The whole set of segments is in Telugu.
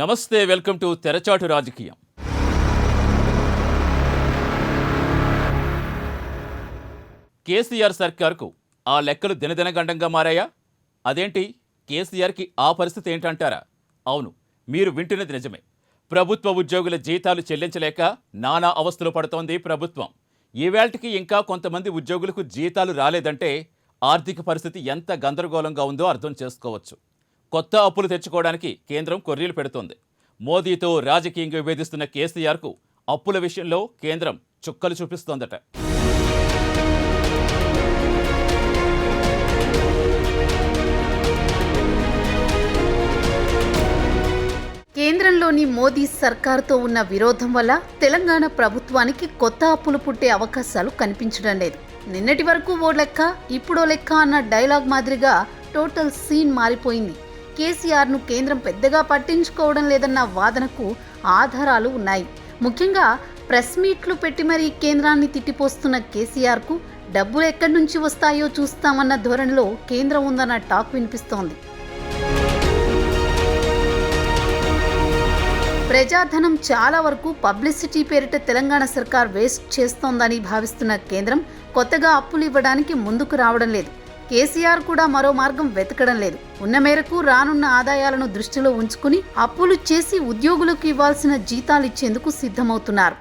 నమస్తే, వెల్కమ్ టు తెరచాటు రాజకీయం. కేసీఆర్ సర్కార్కు ఆ లెక్కలు దినదినగండంగా మారాయా? అదేంటి, కేసీఆర్కి ఆ పరిస్థితి ఏంటంటారా? అవును, మీరు వింటున్నది నిజమే. ప్రభుత్వ ఉద్యోగుల జీతాలు చెల్లించలేక నానా అవస్థలు పడుతోంది ప్రభుత్వం. ఈవేళకి ఇంకా కొంతమంది ఉద్యోగులకు జీతాలు రాలేదంటే ఆర్థిక పరిస్థితి ఎంత గందరగోళంగా ఉందో అర్థం చేసుకోవచ్చు. కొత్త అప్పులు తెచ్చుకోవడానికి కేంద్రం కొర్రీలు పెడుతోంది. మోదీతో రాజకీయంగా విభేదిస్తున్న కేసీఆర్కు అప్పుల విషయంలో కేంద్రం చుక్కలు చూపిస్తోందట. కేంద్రంలోని మోదీ సర్కారుతో ఉన్న విరోధం వల్ల తెలంగాణ ప్రభుత్వానికి కొత్త అప్పులు పుట్టే అవకాశాలు కనిపించడం లేదు. నిన్నటి వరకు ఓ లెక్క ఇప్పుడో లెక్క అన్న డైలాగ్ మాదిరిగా టోటల్ సీన్ మారిపోయింది. కేసీఆర్ను కేంద్రం పెద్దగా పట్టించుకోవడం లేదన్న వాదనకు ఆధారాలు ఉన్నాయి. ముఖ్యంగా ప్రెస్ మీట్లు పెట్టి మరీ కేంద్రాన్ని తిట్టిపోస్తున్న కేసీఆర్కు డబ్బులు ఎక్కడి నుంచి వస్తాయో చూస్తామన్న ధోరణిలో కేంద్రం ఉందన్న టాక్ వినిపిస్తోంది. ప్రజాధనం చాలా వరకు పబ్లిసిటీ పేరిట తెలంగాణ సర్కార్ వేస్ట్ చేస్తోందని భావిస్తున్న కేంద్రం కొత్తగా అప్పులు ఇవ్వడానికి ముందుకు రావడం లేదు. కేసీఆర్ కూడా మరో మార్గం వెతకడం లేదు. ఉన్న మేరకు రానున్న ఆదాయాలను దృష్టిలో ఉంచుకుని అప్పులు చేసి ఉద్యోగులకు ఇవ్వాల్సిన జీతాలు ఇచ్చేందుకు సిద్ధమవుతున్నారు.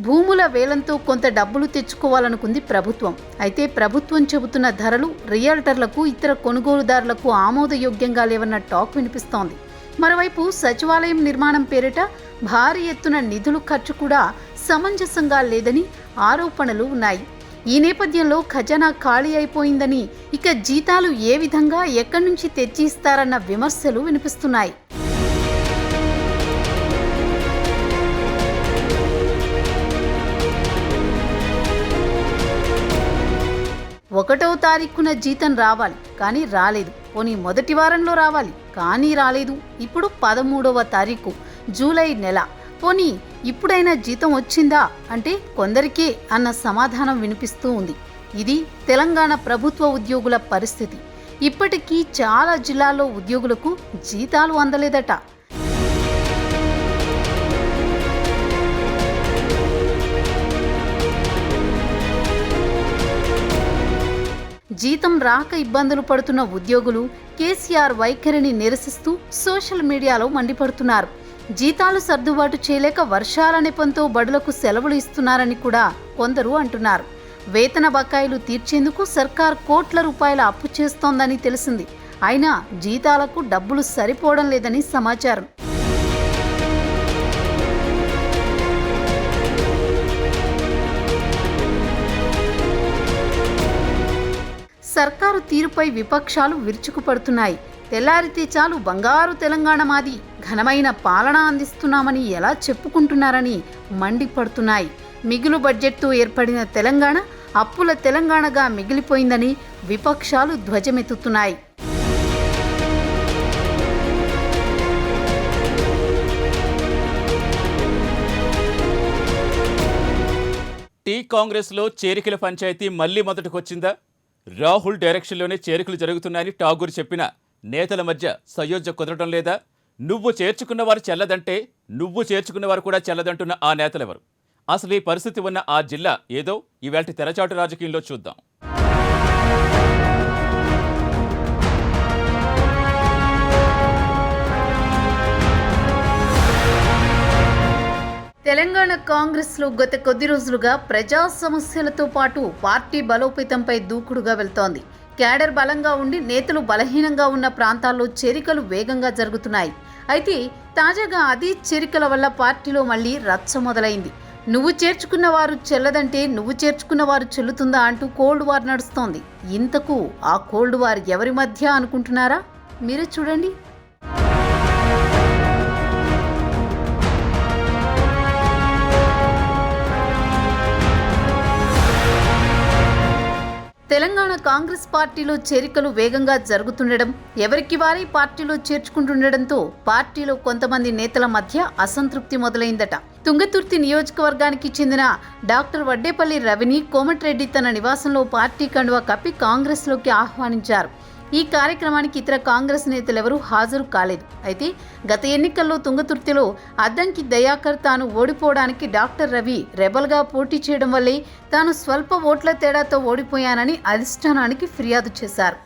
భూముల వేలంతో కొంత డబ్బులు తెచ్చుకోవాలనుకుంది ప్రభుత్వం. అయితే ప్రభుత్వం చెబుతున్న ధరలు రియల్టర్లకు, ఇతర కొనుగోలుదారులకు ఆమోదయోగ్యంగా లేవన్న టాక్ వినిపిస్తోంది. మరోవైపు సచివాలయం నిర్మాణం పేరిట భారీ ఎత్తున నిధులు ఖర్చు కూడా సమంజసంగా లేదని ఆరోపణలు ఉన్నాయి. ఈ నేపథ్యంలో ఖజానా ఖాళీ అయిపోయిందని, ఇక జీతాలు ఏ విధంగా ఎక్కడి నుంచి తెచ్చి ఇస్తారన్న విమర్శలు వినిపిస్తున్నాయి. ఒకటో తారీఖున జీతం రావాలి, కానీ రాలేదు. పోనీ మొదటి వారంలో రావాలి, కానీ రాలేదు. ఇప్పుడు 13వ తారీఖు జూలై నెల. పోనీ ఇప్పుడైనా జీతం వచ్చిందా అంటే కొందరికే అన్న సమాధానం వినిపిస్తూ ఉంది. ఇది తెలంగాణ ప్రభుత్వ ఉద్యోగుల పరిస్థితి. ఇప్పటికీ చాలా జిల్లాల్లో ఉద్యోగులకు జీతాలు అందలేదట. జీతం రాక ఇబ్బందులు పడుతున్న ఉద్యోగులు కేసీఆర్ వైఖరిని నిరసిస్తూ సోషల్ మీడియాలో మండిపడుతున్నారు. జీతాలు సర్దుబాటు చేయలేక వర్షాల నెపంతో బడులకు సెలవులు ఇస్తున్నారని కూడా కొందరు అంటున్నారు. వేతన బకాయిలు తీర్చేందుకు సర్కార్ కోట్ల రూపాయల అప్పు చేస్తోందని తెలిసింది. అయినా జీతాలకు డబ్బులు సరిపోవడం లేదని సమాచారం. సర్కారు తీరుపై విపక్షాలు విరుచుకుపడుతున్నాయి. తెల్లారితే చాలు బంగారు తెలంగాణ మాది, ఘనమైన పాలన అందిస్తున్నామని ఎలా చెప్పుకుంటున్నారని మండిపడుతున్నాయి. మిగులు బడ్జెట్తో ఏర్పడిన తెలంగాణ అప్పుల తెలంగాణగా మిగిలిపోయిందని విపక్షాలు ధ్వజమెత్తుతున్నాయి. టీ కాంగ్రెస్లో చేరికల పంచాయతీ మళ్లీ మొదటికొచ్చిందా? రాహుల్ డైరెక్షన్లోనే చేరికలు జరుగుతున్నాయని ఠాగూర్ చెప్పిన నేతల మధ్య సయోధ్య కుదరడం లేదా? నువ్వు చేర్చుకున్నవారు చెల్లదంటే నువ్వు చేర్చుకున్నవారు కూడా చెల్లదంటున్న ఆ నేతలెవరు? అసలు ఈ పరిస్థితి ఉన్న ఆ జిల్లా ఏదో ఈవేళ తెరచాటు రాజకీయంలో చూద్దాం. తెలంగాణ కాంగ్రెస్లో గత కొద్ది రోజులుగా ప్రజా సమస్యలతో పాటు పార్టీ బలోపేతంపై దూకుడుగా వెళ్తోంది. క్యాడర్ బలంగా ఉండి నేతలు బలహీనంగా ఉన్న ప్రాంతాల్లో చేరికలు వేగంగా జరుగుతున్నాయి. అయితే తాజాగా అదే చేరికల వల్ల పార్టీలో మళ్లీ రచ్చ మొదలైంది. నువ్వు చేర్చుకున్న వారు చెల్లదంటే నువ్వు చేర్చుకున్న వారు చెల్లుతుందా అంటూ కోల్డ్ వార్ నడుస్తోంది. ఇంతకు ఆ కోల్డ్ వార్ ఎవరి మధ్య అనుకుంటున్నారా? మీరే చూడండి. తెలంగాణ కాంగ్రెస్ పార్టీలో చేరికలు వేగంగా జరుగుతుండడం, ఎవరికి వారే పార్టీలో చేర్చుకుంటుండడంతో పార్టీలో కొంతమంది నేతల మధ్య అసంతృప్తి మొదలైందట. తుంగతుర్తి నియోజకవర్గానికి చెందిన డాక్టర్ వడ్డేపల్లి రవిని కోమటిరెడ్డి తన నివాసంలో పార్టీ కండువా కప్పి కాంగ్రెస్లోకి ఆహ్వానించారు. ఈ కార్యక్రమానికి ఇతర కాంగ్రెస్ నేతలెవరూ హాజరు కాలేదు. అయితే గత ఎన్నికల్లో తుంగతుర్తిలో అద్దంకి దయాకర్ తాను ఓడిపోవడానికి డాక్టర్ రవి రెబల్గా పోటీ చేయడం వల్లే తాను స్వల్ప ఓట్ల తేడాతో ఓడిపోయానని అధిష్టానానికి ఫిర్యాదు చేశారు.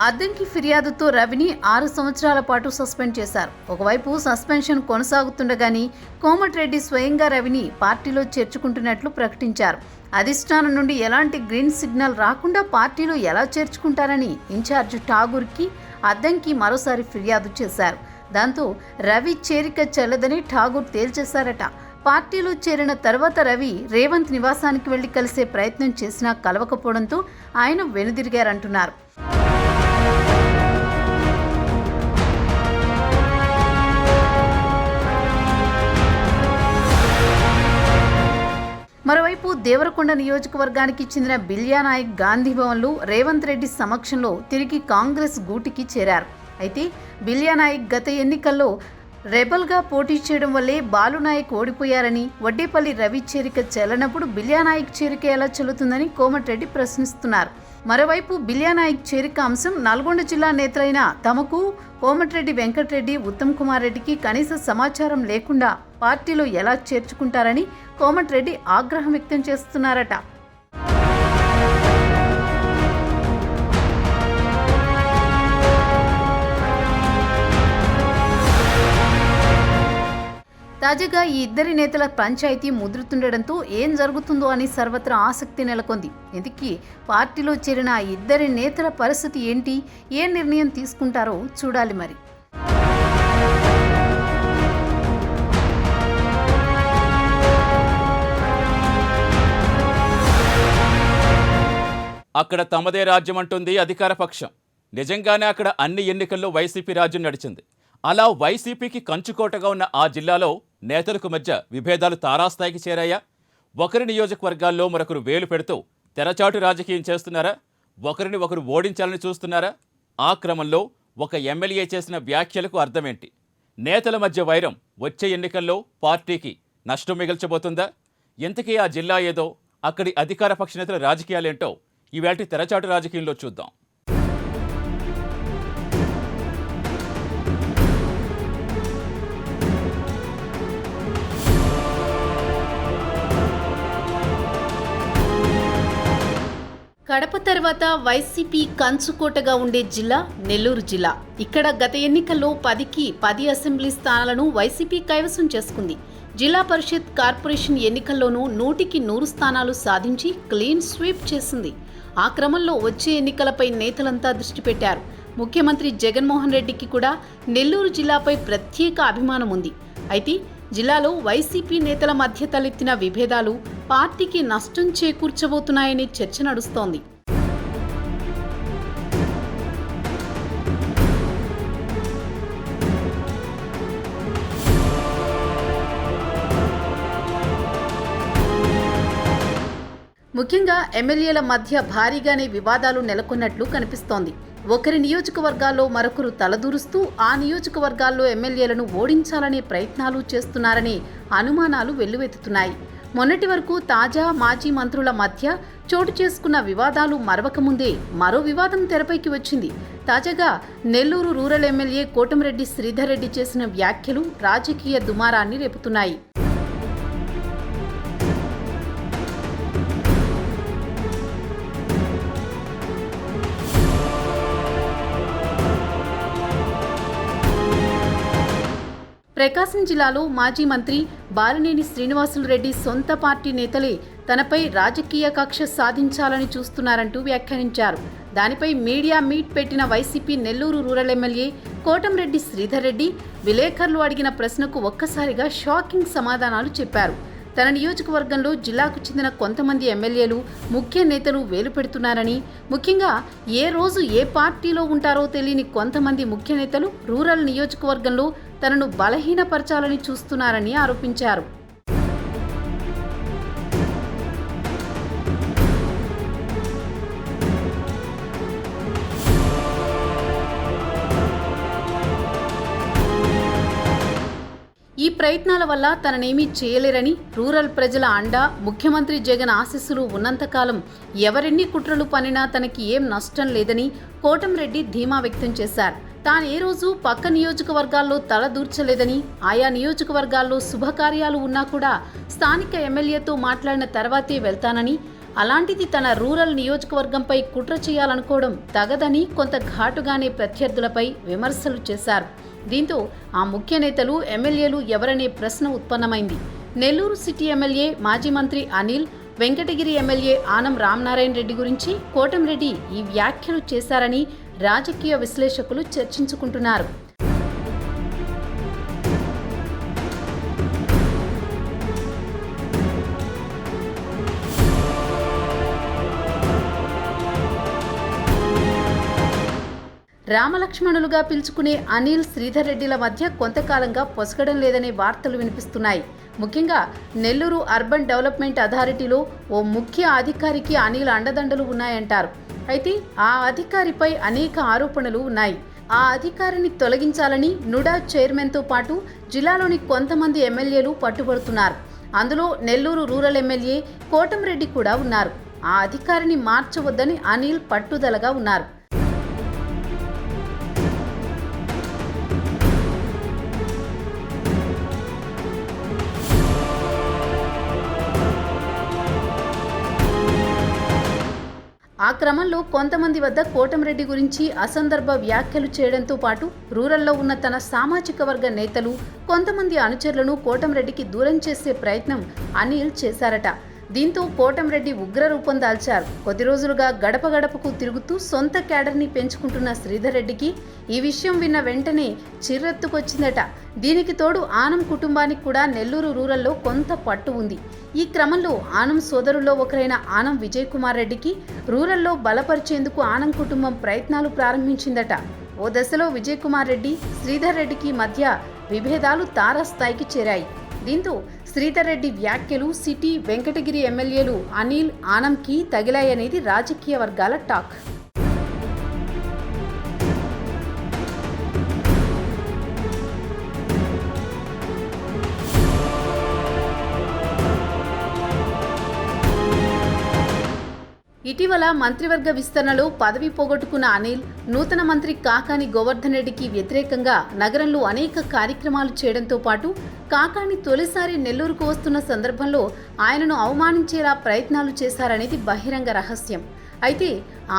అద్దంకి ఫిర్యాదుతో రవిని 6 సంవత్సరాల పాటు సస్పెండ్ చేశారు. ఒకవైపు సస్పెన్షన్ కొనసాగుతుండగానే కోమటిరెడ్డి స్వయంగా రవిని పార్టీలో చేర్చుకుంటున్నట్లు ప్రకటించారు. అధిష్టానం నుండి ఎలాంటి గ్రీన్ సిగ్నల్ రాకుండా పార్టీలో ఎలా చేర్చుకుంటారని ఇన్ఛార్జ్ ఠాగూర్కి అద్దంకి మరోసారి ఫిర్యాదు చేశారు. దాంతో రవి చేరిక చెల్లదని ఠాగూర్ తేల్చేశారట. పార్టీలో చేరిన తర్వాత రవి రేవంత్ నివాసానికి వెళ్లి కలిసే ప్రయత్నం చేసినా కలవకపోవడంతో ఆయన వెనుదిరిగారంటున్నారు. మరోవైపు దేవరకొండ నియోజకవర్గానికి చెందిన బిల్యానాయక్ గాంధీ భవన్లో రేవంత్ రెడ్డి సమక్షంలో తిరిగి కాంగ్రెస్ గూటికి చేరారు. అయితే బిల్యానాయక్ గత ఎన్నికల్లో రెబల్గా పోటీ చేయడం వల్లే బాలునాయక్ ఓడిపోయారని, వడ్డేపల్లి రవి చేరిక చెల్లనప్పుడు బిల్యానాయక్ చేరిక ఎలా చెల్లుతుందని కోమటిరెడ్డి ప్రశ్నిస్తున్నారు. మరోవైపు బిల్యానాయక్ చేరిక అంశం నల్గొండ జిల్లా నేతలైన తమకు, కోమటిరెడ్డి వెంకటరెడ్డి, ఉత్తమ్ కుమార్ రెడ్డికి కనీస సమాచారం లేకుండా పార్టీలో ఎలా చేర్చుకుంటారని కోమటిరెడ్డి ఆగ్రహం వ్యక్తం చేస్తున్నారట. తాజాగా ఈ ఇద్దరి నేతల పంచాయతీ ముదురుతుండడంతో ఏం జరుగుతుందో అని సర్వత్రా ఆసక్తి నెలకొంది. ఇందుకీ పార్టీలో చేరిన ఆ ఇద్దరి నేతల పరిస్థితి ఏంటి, ఏ నిర్ణయం తీసుకుంటారో చూడాలి మరి. అక్కడ తమదే రాజ్యం అంటుంది అధికార పక్షం. నిజంగానే అక్కడ అన్ని ఎన్నికల్లో వైసీపీ రాజ్యం నడిచింది. అలా వైసీపీకి కంచుకోటగా ఉన్న ఆ జిల్లాలో నేతలకు మధ్య విభేదాలు తారాస్థాయికి చేరాయా? ఒకరి నియోజకవర్గాల్లో మరొకరు వేలు పెడుతూ తెరచాటు రాజకీయం చేస్తున్నారా? ఒకరిని ఒకరు ఓడించాలని చూస్తున్నారా? ఆ క్రమంలో ఒక ఎమ్మెల్యే చేసిన వ్యాఖ్యలకు అర్థమేంటి? నేతల మధ్య వైరం వచ్చే ఎన్నికల్లో పార్టీకి నష్టం మిగల్చబోతుందా? ఇంతకీ ఆ జిల్లా ఏదో, అక్కడి అధికార పక్ష నేతల రాజకీయాలేంటో ఈవేళ తెరచాటు రాజకీయంలో చూద్దాం. కడప తర్వాత వైసీపీ కంచుకోటగా ఉండే జిల్లా నెల్లూరు జిల్లా. ఇక్కడ గత ఎన్నికల్లో 10కి 10 అసెంబ్లీ స్థానాలను వైసీపీ కైవసం చేసుకుంది. జిల్లా పరిషత్, కార్పొరేషన్ ఎన్నికల్లోనూ 100కి 100 స్థానాలు సాధించి క్లీన్ స్వీప్ చేసింది. ఆ క్రమంలో వచ్చే ఎన్నికలపై నేతలంతా దృష్టి పెట్టారు. ముఖ్యమంత్రి జగన్మోహన్ రెడ్డికి కూడా నెల్లూరు జిల్లాపై ప్రత్యేక అభిమానం ఉంది. అయితే జిల్లాలో వైసీపీ నేతల మధ్య తలెత్తిన విభేదాలు పార్టీకి నష్టం చేకూర్చబోతున్నాయనే చర్చ నడుస్తోంది. ముఖ్యంగా ఎమ్మెల్యేల మధ్య భారీగానే వివాదాలు నెలకొన్నట్లు కనిపిస్తోంది. ఒకరి నియోజకవర్గాల్లో మరొకరు తలదూరుస్తూ ఆ నియోజకవర్గాల్లో ఎమ్మెల్యేలను ఓడించాలనే ప్రయత్నాలు చేస్తున్నారనే అనుమానాలు వెల్లువెత్తుతున్నాయి. మొన్నటి వరకు తాజా మాజీ మంత్రుల మధ్య చోటు చేసుకున్న వివాదాలు మరవకముందే మరో వివాదం తెరపైకి వచ్చింది. తాజాగా నెల్లూరు రూరల్ ఎమ్మెల్యే కోటమిరెడ్డి శ్రీధర్ రెడ్డి చేసిన వ్యాఖ్యలు రాజకీయ దుమారాన్ని రేపుతున్నాయి. ప్రకాశం జిల్లాలో మాజీ మంత్రి బాలినేని శ్రీనివాసులు రెడ్డి సొంత పార్టీ నేతలే తనపై రాజకీయ కక్ష సాధించాలని చూస్తున్నారంటూ వ్యాఖ్యానించారు. దానిపై మీడియా మీట్ పెట్టిన YCP Nellore rural MLA Kotamreddy Sridhar Reddy విలేకరులు అడిగిన ప్రశ్నకు ఒక్కసారిగా షాకింగ్ సమాధానాలు చెప్పారు. తన నియోజకవర్గంలో జిల్లాకు చెందిన కొంతమంది ఎమ్మెల్యేలు ముఖ్య నేతలు వేలు పెడుతున్నారని, ముఖ్యంగా ఏ రోజు ఏ పార్టీలో ఉంటారో తెలియని కొంతమంది ముఖ్య నేతలు రూరల్ నియోజకవర్గంలో తనను బలహీనపరచాలని చూస్తున్నారని ఆరోపించారు. ఈ ప్రయత్నాల వల్ల తననేమీ చేయలేరని, రూరల్ ప్రజల అండ, ముఖ్యమంత్రి జగన్ ఆశీస్సులు ఉన్నంతకాలం ఎవరెన్ని కుట్రలు పన్నినా తనకి ఏం నష్టం లేదని కోటంరెడ్డి ధీమా వ్యక్తం చేశారు. తాను ఏ రోజు పక్క నియోజకవర్గాల్లో తలదూర్చలేదని, ఆయా నియోజకవర్గాల్లో శుభకార్యాలు ఉన్నా కూడా స్థానిక ఎమ్మెల్యేతో మాట్లాడిన తర్వాతే వెళ్తానని, అలాంటిది తన రూరల్ నియోజకవర్గంపై కుట్ర చేయాలనుకోవడం తగదని కొంత ఘాటుగానే ప్రత్యర్థులపై విమర్శలు చేశారు. దీంతో ఆ ముఖ్య నేతలు, ఎమ్మెల్యేలు ఎవరనే ప్రశ్న ఉత్పన్నమైంది. నెల్లూరు సిటీ ఎమ్మెల్యే మాజీ మంత్రి అనిల్, వెంకటగిరి ఎమ్మెల్యే ఆనం రామనారాయణ రెడ్డి గురించి కోటంరెడ్డి ఈ వ్యాఖ్యలు చేశారని రాజకీయ విశ్లేషకులు చర్చించుకుంటున్నారు. రామలక్ష్మణులుగా పిలుచుకునే అనిల్, శ్రీధర్ రెడ్డిల మధ్య కొంతకాలంగా పొసగడం లేదనే వార్తలు వినిపిస్తున్నాయి. ముఖ్యంగా నెల్లూరు అర్బన్ డెవలప్మెంట్ అథారిటీలో ఓ ముఖ్య అధికారికి అనిల్ అండదండలు ఉన్నాయంటారు. అయితే ఆ అధికారిపై అనేక ఆరోపణలు ఉన్నాయి. ఆ అధికారిని తొలగించాలని నుడా చైర్మన్తో పాటు జిల్లాలోని కొంతమంది ఎమ్మెల్యేలు పట్టుబడుతున్నారు. అందులో నెల్లూరు రూరల్ ఎమ్మెల్యే కోటంరెడ్డి కూడా ఉన్నారు. ఆ అధికారిని మార్చవద్దని అనిల్ పట్టుదలగా ఉన్నారు. ఆ క్రమంలో కొంతమంది వద్ద కోటంరెడ్డి గురించి అసందర్భ వ్యాఖ్యలు చేయడంతో పాటు రూరల్లో ఉన్న తన సామాజిక వర్గ నేతలు, కొంతమంది అనుచరులను కోటంరెడ్డికి దూరం చేసే ప్రయత్నం అనిల్ చేశారట. దీంతో కోటంరెడ్డి ఉగ్ర రూపం దాల్చారు. కొద్ది రోజులుగా గడప గడపకు తిరుగుతూ సొంత క్యాడర్ని పెంచుకుంటున్న శ్రీధర్ రెడ్డికి ఈ విషయం విన్న వెంటనే చిర్రెత్తుకొచ్చిందట. దీనికి తోడు ఆనం కుటుంబానికి కూడా నెల్లూరు రూరల్లో కొంత పట్టు ఉంది. ఈ క్రమంలో ఆనం సోదరుల్లో ఒకరైన ఆనం విజయ్ కుమార్ రెడ్డికి రూరల్లో బలపరిచేందుకు ఆనం కుటుంబం ప్రయత్నాలు ప్రారంభించిందట. ఓ దశలో విజయ్ కుమార్ రెడ్డి, శ్రీధర్ రెడ్డికి మధ్య విభేదాలు తారాస్థాయికి చేరాయి. దీంతో శ్రీధర్ రెడ్డి వ్యాఖ్యలు సిటీ, వెంకటగిరి ఎమ్మెల్యేలు అనిల్, ఆనంకి తగిలాయనేది రాజకీయ వర్గాల టాక్. ఇటీవల మంత్రివర్గ విస్తరణలో పదవి పోగొట్టుకున్న అనిల్, నూతన మంత్రి కాకాని గోవర్ధన్ రెడ్డికి వ్యతిరేకంగా నగరంలో అనేక కార్యక్రమాలు చేయడంతో పాటు కాకాని తొలిసారి నెల్లూరుకు వస్తున్న సందర్భంలో ఆయనను అవమానించేలా ప్రయత్నాలు చేశారనేది బహిరంగ రహస్యం. అయితే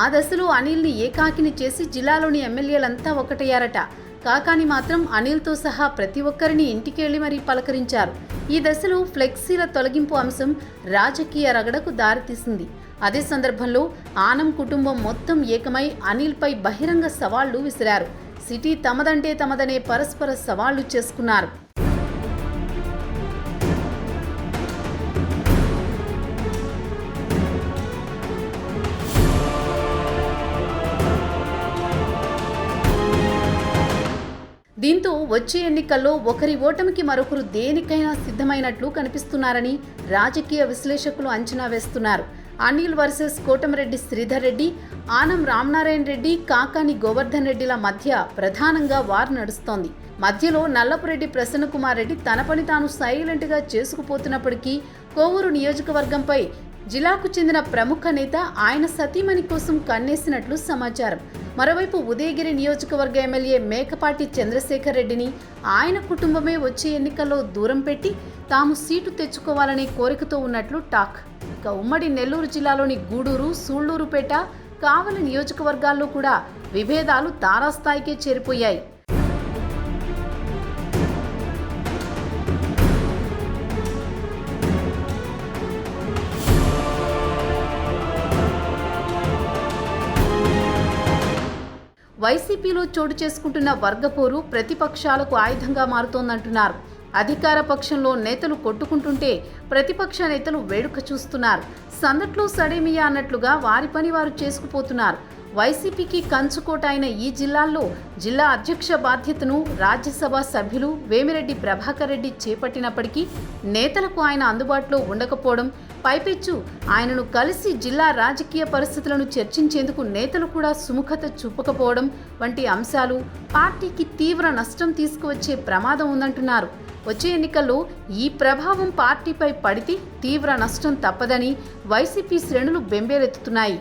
ఆ దశలో అనిల్ని ఏకాకిని చేసి జిల్లాలోని ఎమ్మెల్యేలంతా ఒకటయ్యారట. కాకాని మాత్రం అనిల్తో సహా ప్రతి ఒక్కరిని ఇంటికెళ్లి మరీ పలకరించారు. ఈ దశలో ఫ్లెక్సీల తొలగింపు అంశం రాజకీయ రగడకు దారితీసింది. అదే సందర్భంలో ఆనం కుటుంబం మొత్తం ఏకమై అనిల్పై బహిరంగ సవాళ్లు విసిరారు. సిటీ తమదంటే తమదనే పరస్పర సవాళ్లు చేసుకున్నారు. దీంతో వచ్చే ఎన్నికల్లో ఒకరి ఓటమికి మరొకరు దేనికైనా సిద్ధమైనట్లు కనిపిస్తున్నారని రాజకీయ విశ్లేషకులు అంచనా వేస్తున్నారు. అనిల్ వర్సెస్ కోటంరెడ్డి శ్రీధర్ రెడ్డి, ఆనం రామనారాయణ రెడ్డి, కాకాని గోవర్ధన్ రెడ్డిల మధ్య ప్రధానంగా వార్ నడుస్తోంది. మధ్యలో నల్లపురెడ్డి ప్రసన్నకుమార్ రెడ్డి తన పని తాను సైలెంట్గా చేసుకుపోతున్నప్పటికీ కోవూరు నియోజకవర్గంపై జిల్లాకు చెందిన ప్రముఖ నేత ఆయన సతీమణి కోసం కన్నేసినట్లు సమాచారం. మరోవైపు ఉదయగిరి నియోజకవర్గ ఎమ్మెల్యే మేకపాటి చంద్రశేఖర్ రెడ్డిని ఆయన కుటుంబమే వచ్చే ఎన్నికల్లో దూరం పెట్టి తాము సీటు తెచ్చుకోవాలనే కోరికతో ఉన్నట్లు టాక్. ఇక ఉమ్మడి నెల్లూరు జిల్లాలోని గూడూరు, సూళ్లూరుపేట, కావలి నియోజకవర్గాల్లో కూడా విభేదాలు తారాస్థాయికే చేరిపోయాయి. వైసీపీలో చోటు చేసుకుంటున్న వర్గపోరు ప్రతిపక్షాలకు ఆయుధంగా మారుతోందంటున్నారు. అధికార పక్షంలో నేతలు కొట్టుకుంటుంటే ప్రతిపక్ష నేతలు వేడుక చూస్తున్నారు. సందట్లో సడేమియా అన్నట్లుగా వారి పని వారు చేసుకుపోతున్నారు. వైసీపీకి కంచుకోట అయిన ఈ జిల్లాల్లో జిల్లా అధ్యక్ష బాధ్యతను రాజ్యసభ సభ్యులు వేమిరెడ్డి ప్రభాకర్ రెడ్డి చేపట్టినప్పటికీ నేతలకు ఆయన అందుబాటులో ఉండకపోవడం, పైపెచ్చు ఆయనను కలిసి జిల్లా రాజకీయ పరిస్థితులను చర్చించేందుకు నేతలు కూడా సుముఖత చూపకపోవడం వంటి అంశాలు పార్టీకి తీవ్ర నష్టం తీసుకువచ్చే ప్రమాదం ఉందంటున్నారు. వచ్చే ఎన్నికల్లో ఈ ప్రభావం పార్టీపై పడితే తీవ్ర నష్టం తప్పదని వైసీపీ శ్రేణులు బెంబేలెత్తుతున్నాయి.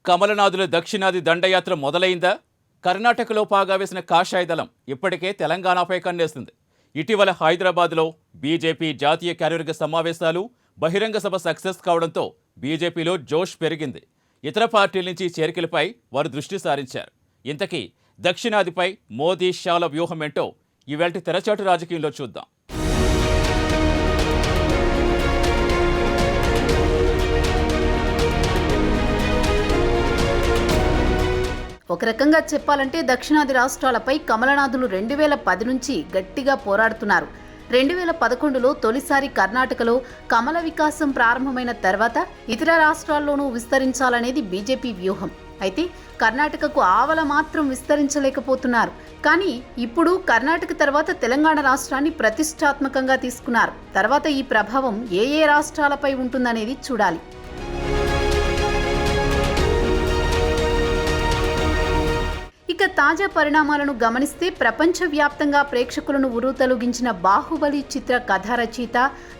కమలనాథుల దక్షిణాది దండయాత్ర మొదలైందా? కర్ణాటకలో పాగా వేసిన కాషాయ దళం ఇప్పటికే తెలంగాణపై కన్నేస్తుంది. ఇటీవల హైదరాబాద్లో బీజేపీ జాతీయ కార్యవర్గ సమావేశాలు, బహిరంగ సభ సక్సెస్ కావడంతో బీజేపీలో జోష్ పెరిగింది. ఇతర పార్టీల నుంచి చేరికలపై వారు దృష్టి సారించారు. ఇంతకీ దక్షిణాదిపై మోదీ షాల వ్యూహం ఏంటో ఇవాల్టి తెరచాటు రాజకీయంలో చూద్దాం. ఒక రకంగా చెప్పాలంటే దక్షిణాది రాష్ట్రాలపై కమలనాథులు 2010 నుంచి గట్టిగా పోరాడుతున్నారు. 2011లో తొలిసారి కర్ణాటకలో కమల వికాసం ప్రారంభమైన తర్వాత ఇతర రాష్ట్రాల్లోనూ విస్తరించాలనేది బీజేపీ వ్యూహం. అయితే కర్ణాటకకు ఆవల మాత్రం విస్తరించలేకపోతున్నారు. కానీ ఇప్పుడు కర్ణాటక తర్వాత తెలంగాణ రాష్ట్రాన్ని ప్రతిష్టాత్మకంగా తీసుకున్నారు. తర్వాత ఈ ప్రభావం ఏ రాష్ట్రాలపై ఉంటుందనేది చూడాలి. ఇక తాజా పరిణామాలను గమనిస్తే ప్రపంచవ్యాప్తంగా ప్రేక్షకులను ఉర్రూతలూగించిన బాహుబలి చిత్ర కథ రచయిత,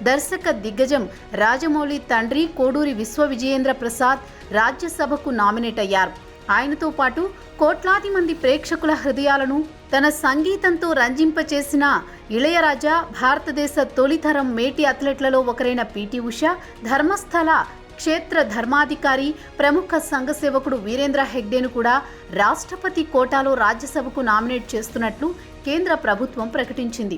దర్శక దిగ్గజం రాజమౌళి తండ్రి కోడూరి విశ్వవిజయేంద్ర ప్రసాద్ రాజ్యసభకు నామినేట్ అయ్యారు. ఆయనతో పాటు కోట్లాది మంది ప్రేక్షకుల హృదయాలను తన సంగీతంతో రంజింపచేసిన ఇళయరాజా, భారతదేశ తొలితరం మేటి అథ్లెట్లలో ఒకరైన పీటీ ఉష, ధర్మస్థల క్షేత్ర ధర్మాధికారి, ప్రముఖ సంఘ సేవకుడు వీరేంద్ర హెగ్డేను కూడా రాష్ట్రపతి కోటాలో రాజ్యసభకు నామినేట్ చేస్తున్నట్లు కేంద్ర ప్రభుత్వం ప్రకటించింది.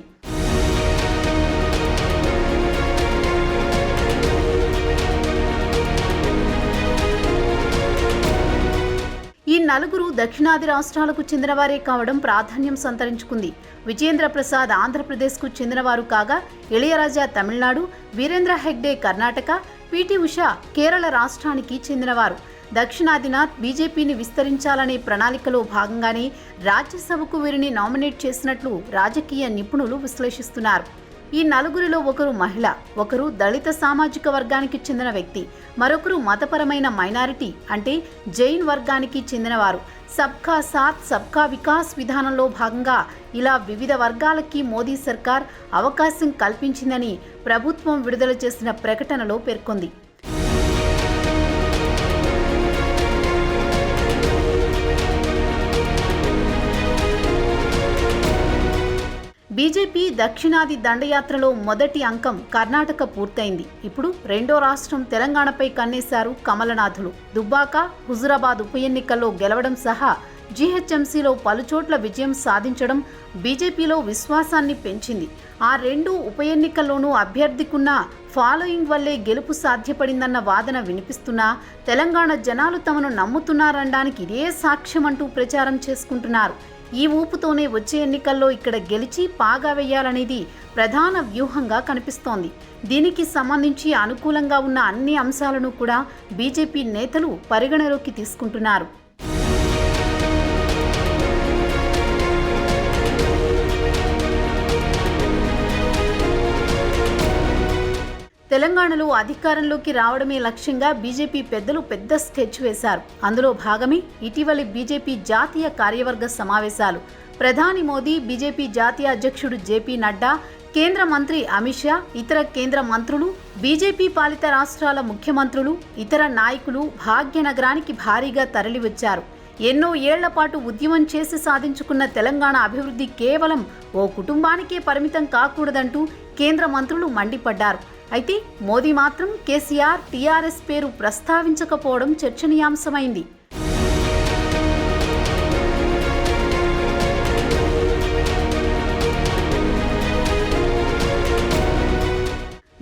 ఈ నలుగురు దక్షిణాది రాష్ట్రాలకు చెందినవారే కావడం ప్రాధాన్యం సంతరించుకుంది. విజయేంద్ర ప్రసాద్ ఆంధ్రప్రదేశ్కు చెందినవారు కాగా, ఇళయరాజా తమిళనాడు, వీరేంద్ర హెగ్డే కర్ణాటక, పీటీ ఉష కేరళ రాష్ట్రానికి చెందినవారు. దక్షిణాదిన బీజేపీని విస్తరించాలనే ప్రణాళికలో భాగంగానే రాజ్యసభకు వీరిని నామినేట్ చేసినట్లు రాజకీయ నిపుణులు విశ్లేషిస్తున్నారు. ఈ నలుగురిలో ఒకరు మహిళ, ఒకరు దళిత సామాజిక వర్గానికి చెందిన వ్యక్తి, మరొకరు మతపరమైన మైనారిటీ అంటే జైన్ వర్గానికి చెందినవారు. సబ్కా సాత్ సబ్కా వికాస్ విధానంలో భాగంగా ఇలా వివిధ వర్గాలకి మోదీ సర్కార్ అవకాశం కల్పించిందని ప్రభుత్వం విడుదల చేసిన ప్రకటనలో పేర్కొంది. బీజేపీ దక్షిణాది దండయాత్రలో మొదటి అంకం కర్ణాటక పూర్తయింది. ఇప్పుడు రెండో రాష్ట్రం తెలంగాణపై కన్నేశారు కమలనాథులు. దుబ్బాక, హుజురాబాద్ ఉప ఎన్నికల్లో గెలవడం సహా జీహెచ్ఎంసీలో పలుచోట్ల విజయం సాధించడం బీజేపీలో విశ్వాసాన్ని పెంచింది. ఆ రెండు ఉప ఎన్నికల్లోనూ అభ్యర్థికున్న ఫాలోయింగ్ వల్లే గెలుపు సాధ్యపడిందన్న వాదన వినిపిస్తున్నా తెలంగాణ జనాలు తమను నమ్ముతున్నారనడానికి ఇదే సాక్ష్యమంటూ ప్రచారం చేసుకుంటున్నారు. ఈ ఊపుతోనే వచ్చే ఎన్నికల్లో ఇక్కడ గెలిచి పాగా వేయాలనేది ప్రధాన వ్యూహంగా కనిపిస్తోంది. దీనికి సంబంధించి అనుకూలంగా ఉన్న అన్ని అంశాలను కూడా బీజేపీ నేతలు పరిగణలోకి తీసుకుంటున్నారు. తెలంగాణలో అధికారంలోకి రావడమే లక్ష్యంగా బీజేపీ పెద్దలు పెద్ద స్కెచ్ వేశారు. అందులో భాగమే ఇటీవలి బీజేపీ జాతీయ కార్యవర్గ సమావేశాలు. ప్రధాని మోదీ, బీజేపీ జాతీయ అధ్యక్షుడు జేపీ నడ్డా, కేంద్ర మంత్రి అమిత్ షా, ఇతర కేంద్ర మంత్రులు, బీజేపీ పాలిత రాష్ట్రాల ముఖ్యమంత్రులు, ఇతర నాయకులు భాగ్యనగరానికి భారీగా తరలివచ్చారు. ఎన్నో ఏళ్ల పాటు ఉద్యమం చేసి సాధించుకున్న తెలంగాణ అభివృద్ధి కేవలం ఓ కుటుంబానికే పరిమితం కాకూడదంటూ కేంద్ర మంత్రులు మండిపడ్డారు. అయితే మోదీ మాత్రం కేసీఆర్, టీఆర్ఎస్ పేరు ప్రస్తావించకపోవడం చర్చనీయాంశమైంది.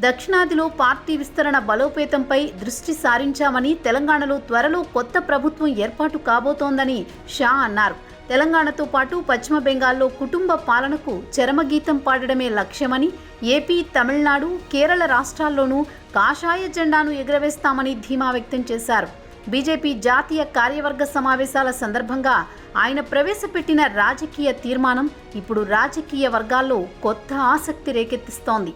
దక్షిణాదిలో పార్టీ విస్తరణ బలోపేతంపై దృష్టి సారించామని, తెలంగాణలో త్వరలో కొత్త ప్రభుత్వం ఏర్పాటు కాబోతోందని షా అన్నారు. తెలంగాణతో పాటు పశ్చిమ బెంగాల్లో కుటుంబ పాలనకు చరమగీతం పాడడమే లక్ష్యమని, ఏపీ, తమిళనాడు, కేరళ రాష్ట్రాల్లోనూ కాషాయ జెండాను ఎగురవేస్తామని ధీమా వ్యక్తం చేశారు. బీజేపీ జాతీయ కార్యవర్గ సమావేశాల సందర్భంగా ఆయన ప్రవేశపెట్టిన రాజకీయ తీర్మానం ఇప్పుడు రాజకీయ వర్గాల్లో కొత్త ఆసక్తి రేకెత్తిస్తోంది.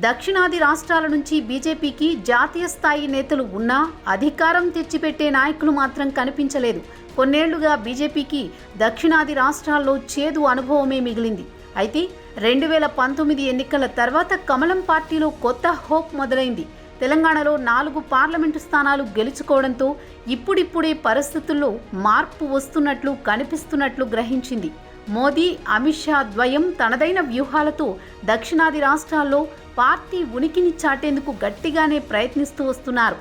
దక్షిణాది రాష్ట్రాల నుంచి బీజేపీకి జాతీయ స్థాయి నేతలు ఉన్నా అధికారం తెచ్చిపెట్టే నాయకులు మాత్రం కనిపించలేదు. కొన్నేళ్లుగా బీజేపీకి దక్షిణాది రాష్ట్రాల్లో చేదు అనుభవమే మిగిలింది. అయితే 2019 ఎన్నికల తర్వాత కమలం పార్టీలో కొత్త హోప్ మొదలైంది. తెలంగాణలో 4 పార్లమెంటు స్థానాలు గెలుచుకోవడంతో ఇప్పుడిప్పుడే పరిస్థితుల్లో మార్పు వస్తున్నట్లు కనిపిస్తున్నట్లు గ్రహించింది. మోదీ, అమిత్ షా ద్వయం తనదైన వ్యూహాలతో దక్షిణాది రాష్ట్రాల్లో పార్టీ ఉనికిని చాటేందుకు గట్టిగానే ప్రయత్నిస్తూ వస్తున్నారు.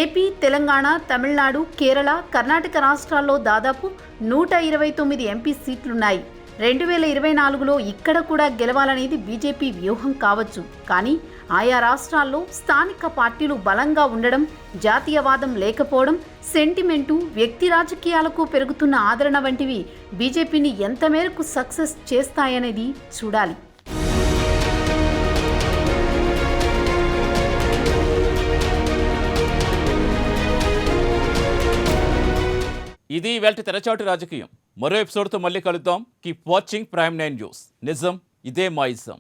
ఏపీ, తెలంగాణ, తమిళనాడు, కేరళ, కర్ణాటక రాష్ట్రాల్లో దాదాపు 129 ఎంపీ సీట్లున్నాయి. 2024లో ఇక్కడ కూడా గెలవాలనేది బీజేపీ వ్యూహం కావచ్చు. కానీ ఆయా రాష్ట్రాల్లో స్థానిక పార్టీలు బలంగా ఉండడం, జాతీయవాదం లేకపోవడం, సెంటిమెంటు, వ్యక్తి రాజకీయాలకు పెరుగుతున్న ఆదరణ వంటివి బీజేపీని ఎంత మేరకు సక్సెస్ చేస్తాయనేది చూడాలి. ఇది ఇవాల్టి తెరచాటు రాజకీయం. మరో ఎపిసోడ్తో మళ్ళీ కలుద్దాం. Keep watching prime 9 news. నిజం ఇదే మా ఇజం.